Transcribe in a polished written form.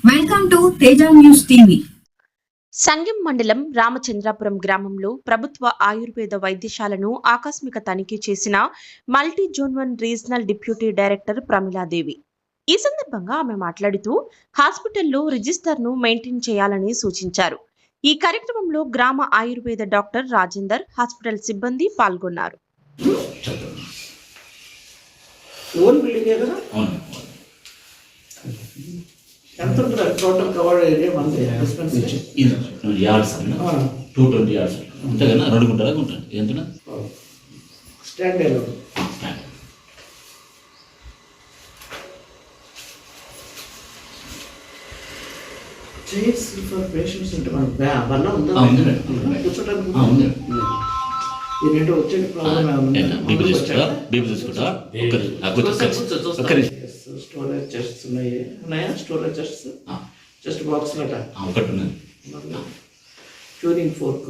Welcome to Teja news TV. Sangem మండలం రామచంద్రాపురం గ్రామంలో ప్రభుత్వ ఆయుర్వేద వైద్యశాలను ఆకస్మిక తనిఖీ చేసిన multi zone 1 regional deputy director Pramiladevi. ఈ సందర్భంగా ఆమె మాట్లాడుతూ హాస్పిటల్లో రిజిస్టర్ను మెయింటైన్ చేయాలని సూచించారు. ఈ కార్యక్రమంలో గ్రామ ఆయుర్వేద డాక్టర్ రాజేందర్, హాస్పిటల్ సిబ్బంది పాల్గొన్నారు. ఎంత ఉంటుంది టోటల్ కవర్ ఏరియా మనది యార్డ్స్ 220 యార్డ్స్ అంతే కదా, 2 గుంటలకు ఉంటుంది. ఎంత స్టాండ్ చైర్స్ ఫర్ పేషెంట్స్ అంటే మన బల్ల ఉందా కూర్చోడానికి? ఈ రెండు వచ్చే ప్రాబ్లమ్ స్టోరేజ్ చెస్ట్స్ ఉన్నాయా? స్టోరేజ్ చెస్ట్ బాక్స్ ఒకటి ఉన్నది. Tuning fork